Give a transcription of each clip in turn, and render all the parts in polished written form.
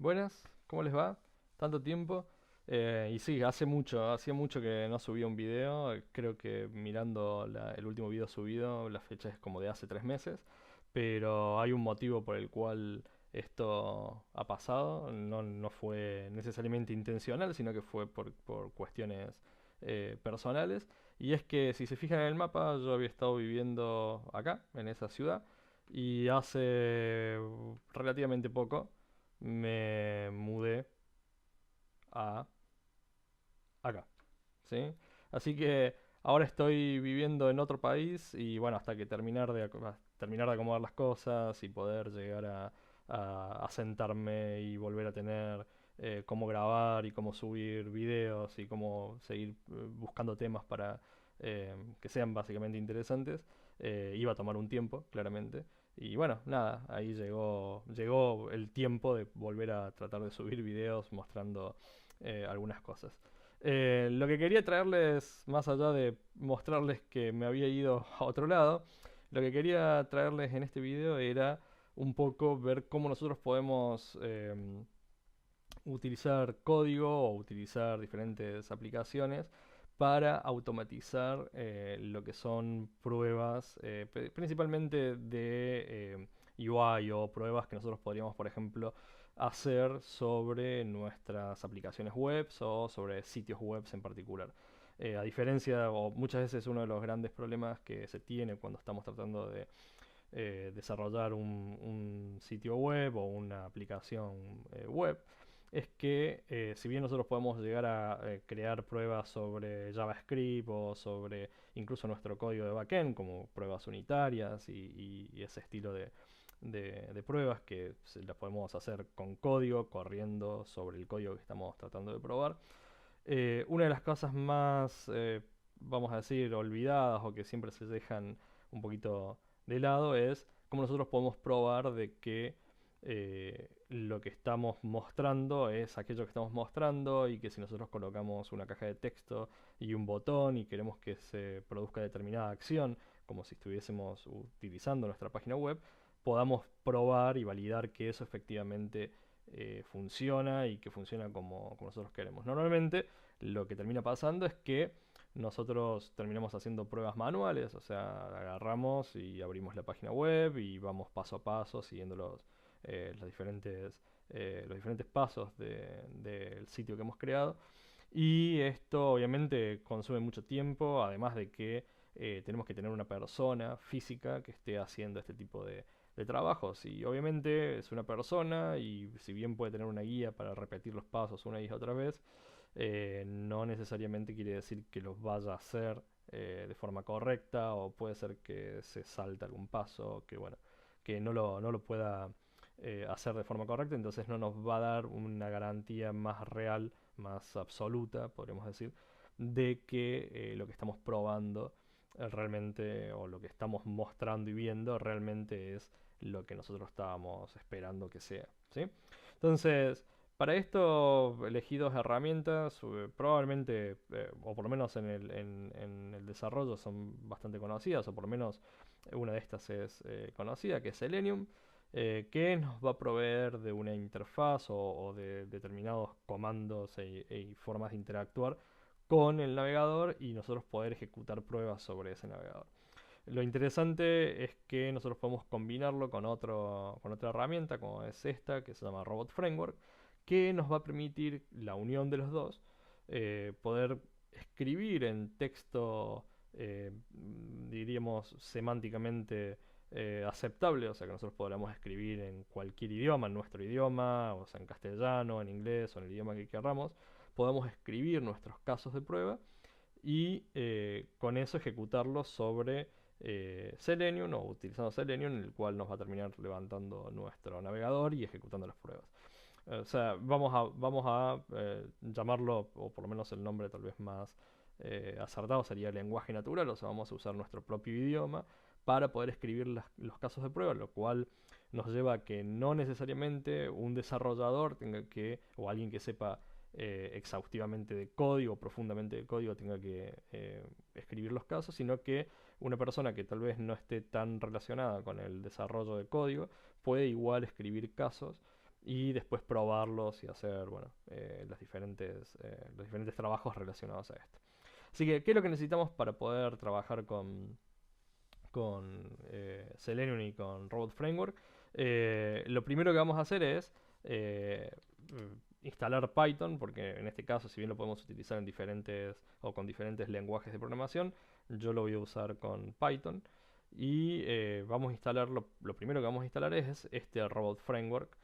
Buenas, ¿cómo les va? Tanto tiempo. Y sí, hacía mucho que no subía un video. Creo que mirando el último video subido, la fecha es como de hace 3 meses. Pero hay un motivo por el cual esto ha pasado. No fue necesariamente intencional, sino que fue por cuestiones personales. Y es que si se fijan en el mapa, yo había estado viviendo acá, en esa ciudad. Y hace relativamente poco me mudé a acá, ¿sí? Así que ahora estoy viviendo en otro país y bueno, hasta que terminar de acomodar las cosas y poder llegar a sentarme y volver a tener cómo grabar y cómo subir videos y cómo seguir buscando temas para que sean básicamente interesantes, iba a tomar un tiempo, claramente. Y bueno, nada, ahí llegó el tiempo de volver a tratar de subir videos mostrando algunas cosas. Lo que quería traerles, más allá de mostrarles que me había ido a otro lado, lo que quería traerles en este video era un poco ver cómo nosotros podemos utilizar código o utilizar diferentes aplicaciones para automatizar lo que son pruebas, principalmente de UI o pruebas que nosotros podríamos, por ejemplo, hacer sobre nuestras aplicaciones web o sobre sitios web en particular. A diferencia, o muchas veces uno de los grandes problemas que se tiene cuando estamos tratando de desarrollar un sitio web o una aplicación web, es que si bien nosotros podemos llegar a crear pruebas sobre JavaScript o sobre incluso nuestro código de backend, como pruebas unitarias y ese estilo de pruebas que las podemos hacer con código, corriendo sobre el código que estamos tratando de probar. Una de las cosas más, vamos a decir, olvidadas o que siempre se dejan un poquito de lado es cómo nosotros podemos probar de que lo que estamos mostrando es aquello que estamos mostrando y que si nosotros colocamos una caja de texto y un botón y queremos que se produzca determinada acción, como si estuviésemos utilizando nuestra página web, podamos probar y validar que eso efectivamente funciona y que funciona como nosotros queremos. Normalmente lo que termina pasando es que nosotros terminamos haciendo pruebas manuales, o sea, agarramos y abrimos la página web y vamos paso a paso siguiendo los diferentes pasos del sitio que hemos creado. Y esto obviamente consume mucho tiempo, además de que tenemos que tener una persona física que esté haciendo este tipo de trabajos. Y obviamente es una persona y si bien puede tener una guía para repetir los pasos una y otra vez, no necesariamente quiere decir que los vaya a hacer de forma correcta o puede ser que se salte algún paso, que bueno, que no lo pueda hacer de forma correcta, entonces no nos va a dar una garantía más real, más absoluta, podríamos decir, de que lo que estamos probando realmente o lo que estamos mostrando y viendo realmente es lo que nosotros estábamos esperando que sea, ¿sí? Entonces, para esto elegí dos herramientas, probablemente, o por lo menos en el desarrollo son bastante conocidas, o por lo menos una de estas es conocida, que es Selenium, que nos va a proveer de una interfaz o de determinados comandos y formas de interactuar con el navegador y nosotros poder ejecutar pruebas sobre ese navegador. Lo interesante es que nosotros podemos combinarlo con otra herramienta, como es esta, que se llama Robot Framework, que nos va a permitir la unión de los dos, poder escribir en texto, diríamos, semánticamente aceptable, o sea que nosotros podamos escribir en cualquier idioma, en nuestro idioma, o sea, en castellano, en inglés o en el idioma que queramos, podamos escribir nuestros casos de prueba y con eso ejecutarlo sobre Selenium o utilizando Selenium, en el cual nos va a terminar levantando nuestro navegador y ejecutando las pruebas. O sea, vamos a llamarlo, o por lo menos el nombre tal vez más acertado sería lenguaje natural, o sea, vamos a usar nuestro propio idioma para poder escribir los casos de prueba, lo cual nos lleva a que no necesariamente un desarrollador tenga que, o alguien que sepa exhaustivamente de código, profundamente de código, tenga que escribir los casos, sino que una persona que tal vez no esté tan relacionada con el desarrollo de código puede igual escribir casos y después probarlos y hacer, bueno, los diferentes trabajos relacionados a esto. Así que, ¿qué es lo que necesitamos para poder trabajar con Selenium y con Robot Framework? Lo primero que vamos a hacer es eh, instalar Python, porque en este caso, si bien lo podemos utilizar en diferentes o con diferentes lenguajes de programación, yo lo voy a usar con Python. Y vamos a instalar, lo primero que vamos a instalar es este Robot Framework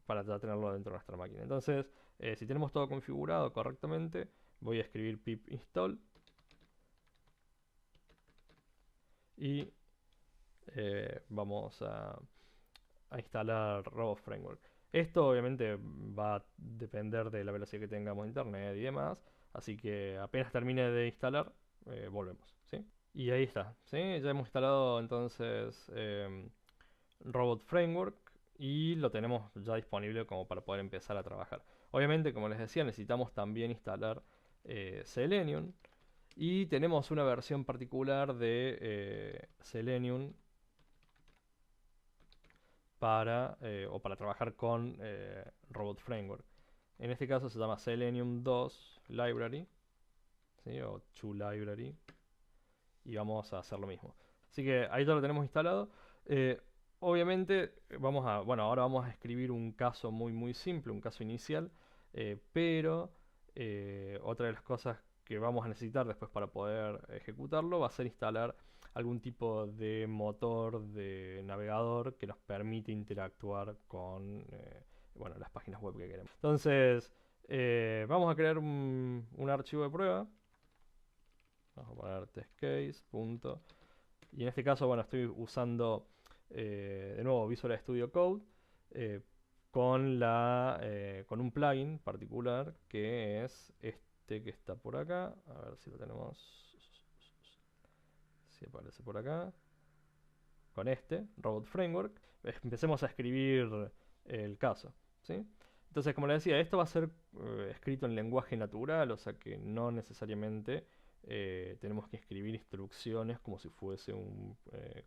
para ya tenerlo dentro de nuestra máquina. Entonces, si tenemos todo configurado correctamente, voy a escribir pip install y vamos a instalar Robot Framework. Esto obviamente va a depender de la velocidad que tengamos de internet y demás, así que apenas termine de instalar, volvemos, ¿sí? Y ahí está, ¿sí? Ya hemos instalado entonces Robot Framework y lo tenemos ya disponible como para poder empezar a trabajar. Obviamente, como les decía, necesitamos también instalar Selenium y tenemos una versión particular de Selenium para trabajar con Robot Framework. En este caso se llama Selenium 2 Library, ¿sí? O 2 Library, y vamos a hacer lo mismo. Así que ahí ya lo tenemos instalado. Eh, Obviamente bueno, ahora vamos a escribir un caso muy simple, un caso inicial, pero otra de las cosas que vamos a necesitar después para poder ejecutarlo va a ser instalar algún tipo de motor de navegador que nos permite interactuar con bueno, las páginas web que queremos. Entonces, vamos a crear un archivo de prueba. Vamos a poner testcase. Y en este caso, bueno, estoy usando de nuevo Visual Studio Code eh, con un plugin particular que es este que está por acá. A ver si lo tenemos. Si aparece por acá. Con este, Robot Framework. Empecemos a escribir el caso, ¿sí? Entonces, como les decía, esto va a ser escrito en lenguaje natural, o sea que no necesariamente tenemos que escribir instrucciones como si fuese un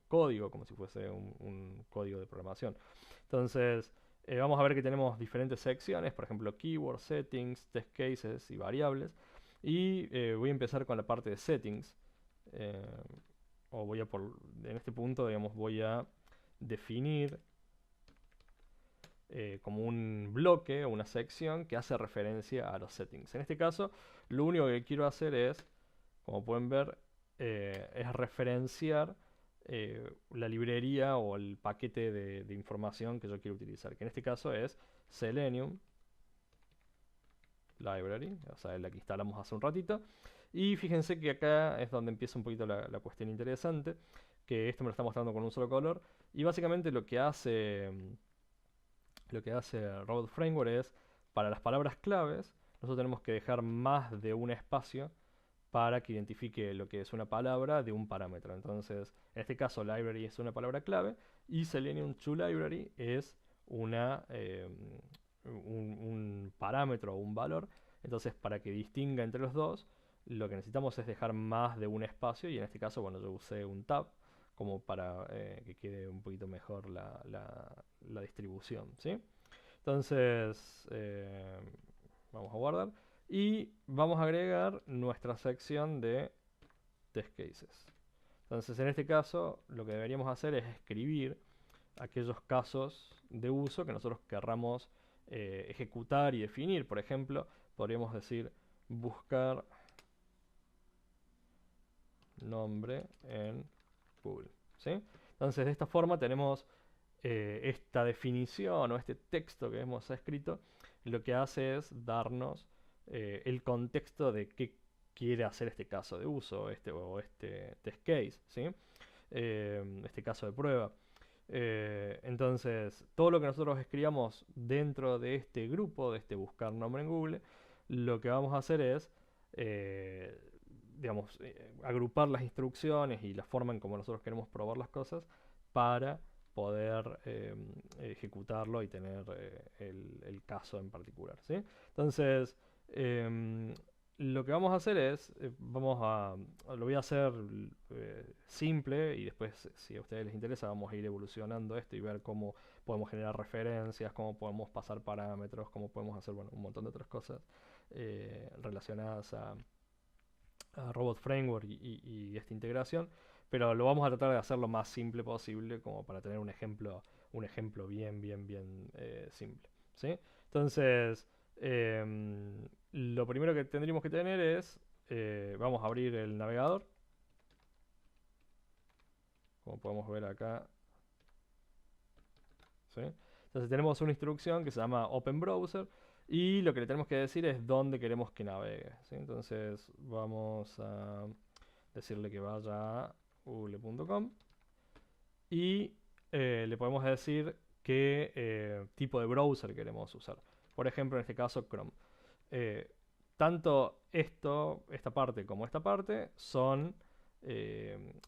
código, como si fuese un código de programación. Entonces, vamos a ver que tenemos diferentes secciones, por ejemplo, keywords, settings, test cases y variables. Y voy a empezar con la parte de settings. eh, o en este punto, digamos, voy a definir como un bloque o una sección que hace referencia a los settings. En este caso, lo único que quiero hacer es, como pueden ver, es referenciar la librería o el paquete de información que yo quiero utilizar, que en este caso es Selenium Library, o sea, la que instalamos hace un ratito. Y fíjense que acá es donde empieza un poquito la cuestión interesante, que esto me lo está mostrando con un solo color. Y básicamente lo que hace Robot Framework es, para las palabras claves, nosotros tenemos que dejar más de un espacio para que identifique lo que es una palabra de un parámetro. Entonces, en este caso, library es una palabra clave y Selenium to library es un parámetro o un valor. Entonces, para que distinga entre los dos, lo que necesitamos es dejar más de un espacio y en este caso, bueno, yo usé un tab como para que quede un poquito mejor la distribución, ¿sí? Entonces, vamos a guardar y vamos a agregar nuestra sección de test cases. Entonces, en este caso, lo que deberíamos hacer es escribir aquellos casos de uso que nosotros querramos ejecutar y definir. Por ejemplo, podríamos decir buscar nombre en Google, ¿sí? Entonces, de esta forma tenemos esta definición o este texto que hemos escrito, lo que hace es darnos el contexto de qué quiere hacer este caso de uso o este test case, ¿sí? Este caso de prueba. Entonces, todo lo que nosotros escribamos dentro de este grupo, de este buscar nombre en Google, lo que vamos a hacer es, eh, digamos, agrupar las instrucciones y la forma en cómo nosotros queremos probar las cosas para poder ejecutarlo y tener el caso en particular, ¿sí? Entonces, em, lo que vamos a hacer es, lo voy a hacer simple y después, si a ustedes les interesa, vamos a ir evolucionando esto y ver cómo podemos generar referencias, cómo podemos pasar parámetros, cómo podemos hacer, bueno, un montón de otras cosas relacionadas a Robot Framework y esta integración, pero lo vamos a tratar de hacer lo más simple posible como para tener un ejemplo bien simple, ¿sí? Entonces, lo primero que tendríamos que tener es, vamos a abrir el navegador, como podemos ver acá, ¿sí? Entonces tenemos una instrucción que se llama Open Browser y lo que le tenemos que decir es dónde queremos que navegue, ¿sí? Entonces vamos a decirle que vaya a google.com y le podemos decir qué tipo de browser queremos usar. Por ejemplo, en este caso Chrome. Eh, Tanto esta parte como esta parte son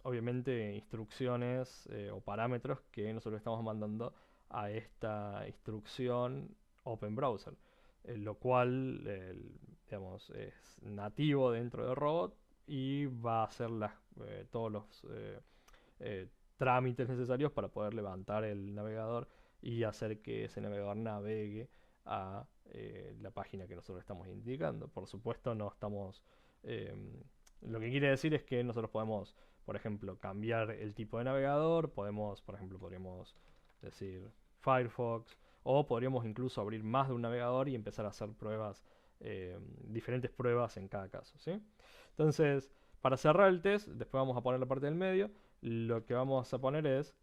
obviamente instrucciones o parámetros que nosotros estamos mandando a esta instrucción Open Browser, lo cual digamos, es nativo dentro de Robot y va a hacer todos los eh, trámites necesarios para poder levantar el navegador y hacer que ese navegador navegue a la página que nosotros estamos indicando. Por supuesto, no estamos... eh, lo que quiere decir es que nosotros podemos, por ejemplo, cambiar el tipo de navegador, podemos, por ejemplo, podríamos decir Firefox, o podríamos incluso abrir más de un navegador y empezar a hacer pruebas, diferentes pruebas en cada caso, ¿sí? Entonces, para cerrar el test, después vamos a poner la parte del medio, lo que vamos a poner es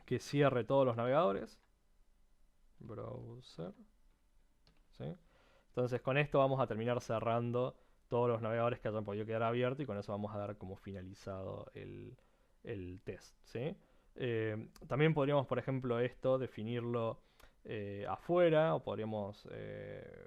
que cierre todos los navegadores. Browser, ¿sí? Entonces con esto vamos a terminar cerrando todos los navegadores que hayan podido quedar abiertos y con eso vamos a dar como finalizado el test, ¿sí? También podríamos, por ejemplo, esto definirlo afuera o podríamos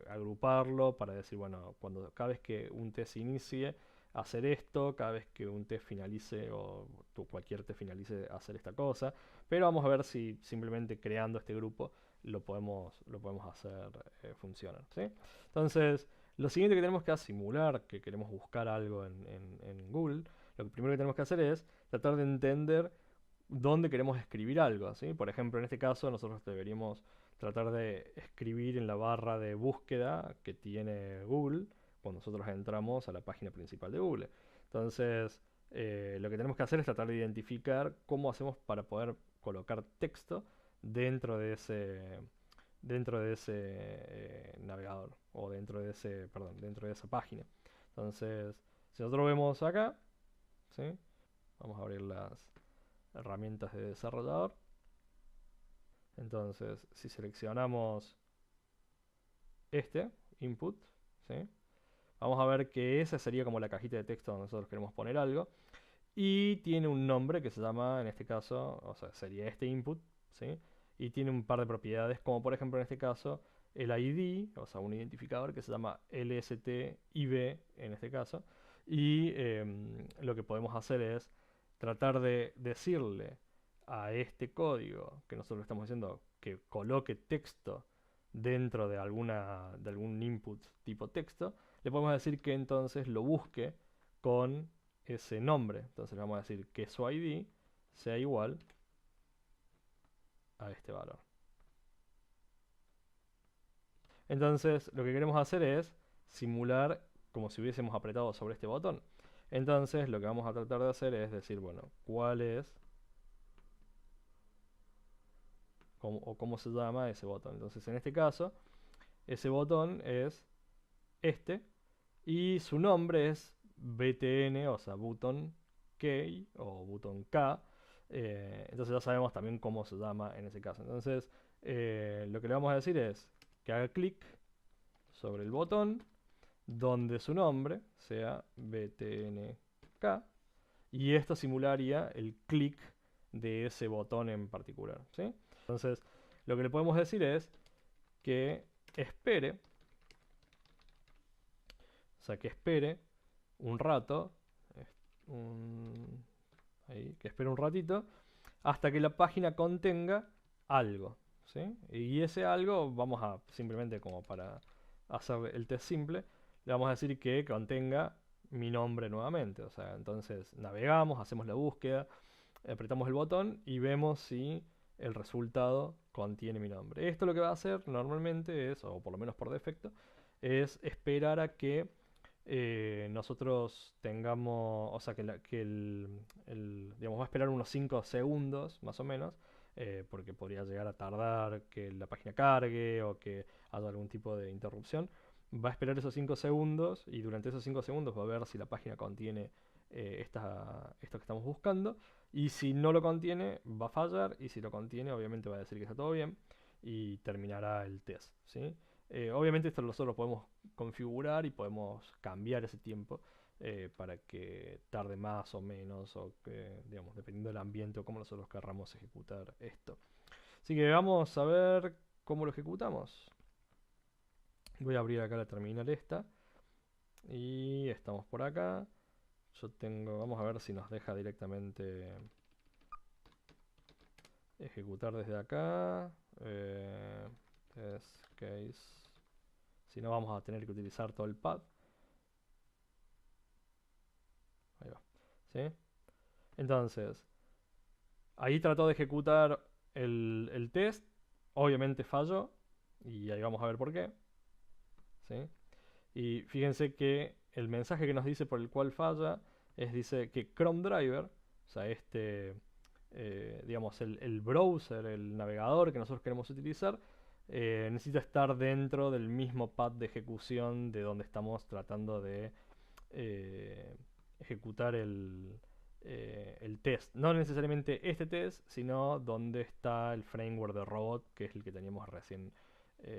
agruparlo para decir, bueno, cada vez que un test inicie, hacer esto, cada vez que un test finalice o cualquier test finalice, hacer esta cosa. Pero vamos a ver si simplemente creando este grupo lo podemos hacer funcionar, ¿sí? Entonces, lo siguiente que tenemos que hacer, simular que queremos buscar algo en Google, lo primero que tenemos que hacer es tratar de entender dónde queremos escribir algo, ¿sí? Por ejemplo, en este caso nosotros deberíamos tratar de escribir en la barra de búsqueda que tiene Google cuando nosotros entramos a la página principal de Google. Entonces, lo que tenemos que hacer es tratar de identificar cómo hacemos para poder colocar texto dentro de ese navegador o dentro de esa página. Entonces, si nosotros vemos acá, ¿sí? Vamos a abrir las herramientas de desarrollador. Entonces, si seleccionamos input, ¿sí? Vamos a ver que esa sería como la cajita de texto donde nosotros queremos poner algo. Y tiene un nombre que se llama, en este caso, o sea, sería este input, ¿sí? Y tiene un par de propiedades, como por ejemplo en este caso, el ID, o sea, un identificador que se llama LSTIB en este caso. Y lo que podemos hacer es tratar de decirle a este código que nosotros estamos haciendo que coloque texto dentro de algún input tipo texto, le podemos decir que entonces lo busque con ese nombre. Entonces le vamos a decir que su ID sea igual a este valor. Entonces lo que queremos hacer es simular como si hubiésemos apretado sobre este botón. Entonces lo que vamos a tratar de hacer es decir, bueno, cuál es o cómo se llama ese botón. Entonces en este caso, ese botón es este y su nombre es btn, o sea, button key o button K. Entonces ya sabemos también cómo se llama en ese caso. Entonces lo que le vamos a decir es que haga clic sobre el botón donde su nombre sea btnk y esto simularía el clic de ese botón en particular, ¿sí? Entonces lo que le podemos decir es que espere, o sea, que espere un rato, que espere un ratito, hasta que la página contenga algo, ¿sí? Y ese algo, vamos a simplemente como para hacer el test simple, le vamos a decir que contenga mi nombre nuevamente. O sea, entonces navegamos, hacemos la búsqueda, apretamos el botón y vemos si el resultado contiene mi nombre. Esto lo que va a hacer normalmente es, o por lo menos por defecto, es esperar a que nosotros tengamos, o sea, digamos, va a esperar unos 5 segundos más o menos, porque podría llegar a tardar que la página cargue o que haya algún tipo de interrupción. Va a esperar esos 5 segundos y durante esos 5 segundos va a ver si la página contiene esto que estamos buscando. Y si no lo contiene, va a fallar. Y si lo contiene, obviamente va a decir que está todo bien y terminará el test, ¿sí? Obviamente esto nosotros lo podemos configurar y podemos cambiar ese tiempo para que tarde más o menos, o que, digamos, dependiendo del ambiente o cómo nosotros querramos ejecutar esto. Así que vamos a ver cómo lo ejecutamos. Voy a abrir acá la terminal esta. Y estamos por acá. Vamos a ver si nos deja directamente ejecutar desde acá. Test case. Si no, vamos a tener que utilizar todo el pad. Ahí va. ¿Sí? Entonces, ahí trató de ejecutar el test. Obviamente falló. Y ahí vamos a ver por qué. ¿Sí? Y fíjense que el mensaje que nos dice por el cual falla dice que Chrome Driver, o sea, digamos, el browser, el navegador que nosotros queremos utilizar, necesita estar dentro del mismo pad de ejecución de donde estamos tratando de ejecutar el test. No necesariamente este test, sino donde está el framework de robot, que es el que teníamos recién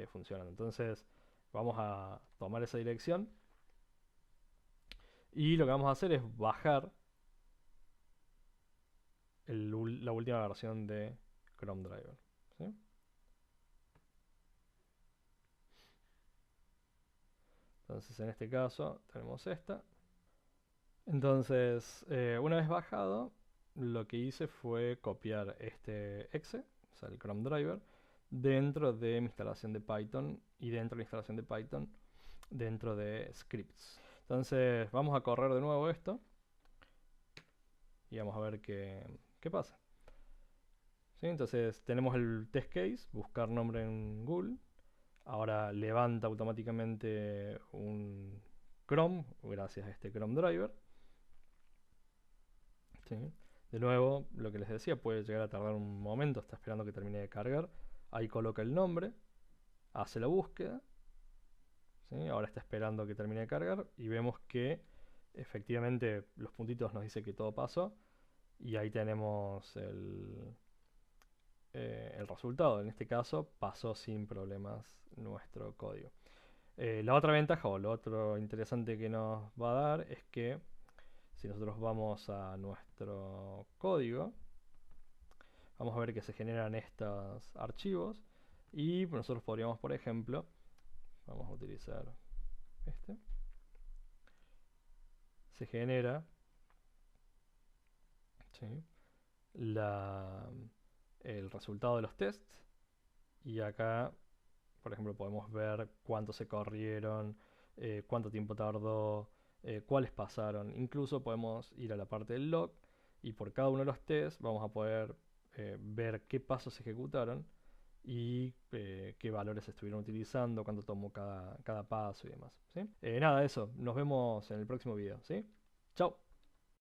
funcionando. Entonces, vamos a tomar esa dirección y lo que vamos a hacer es bajar la última versión de Chrome Driver, ¿sí? Entonces en este caso tenemos esta. Entonces una vez bajado, lo que hice fue copiar este exe, o sea el Chrome Driver, dentro de mi instalación de Python y dentro de la instalación de Python dentro de scripts. Entonces vamos a correr de nuevo esto y vamos a ver qué pasa. ¿Sí? Entonces tenemos el test case, buscar nombre en Google. Ahora levanta automáticamente un Chrome gracias a este Chrome Driver. ¿Sí? De nuevo, lo que les decía, puede llegar a tardar un momento, está esperando que termine de cargar. Ahí coloca el nombre, hace la búsqueda. ¿Sí? Ahora está esperando que termine de cargar y vemos que efectivamente los puntitos nos dice que todo pasó. Y ahí tenemos el resultado. En este caso pasó sin problemas nuestro código. La otra ventaja o lo otro interesante que nos va a dar es que si nosotros vamos a nuestro código, vamos a ver que se generan estos archivos y nosotros podríamos, por ejemplo, vamos a utilizar este, se genera, ¿sí?, el resultado de los tests y acá, por ejemplo, podemos ver cuántos se corrieron, cuánto tiempo tardó, cuáles pasaron. Incluso podemos ir a la parte del log y por cada uno de los tests vamos a poder ver qué pasos se ejecutaron y qué valores estuvieron utilizando, cuánto tomó cada paso y demás, ¿sí? Nada, eso. Nos vemos en el próximo video, ¿sí? Chao.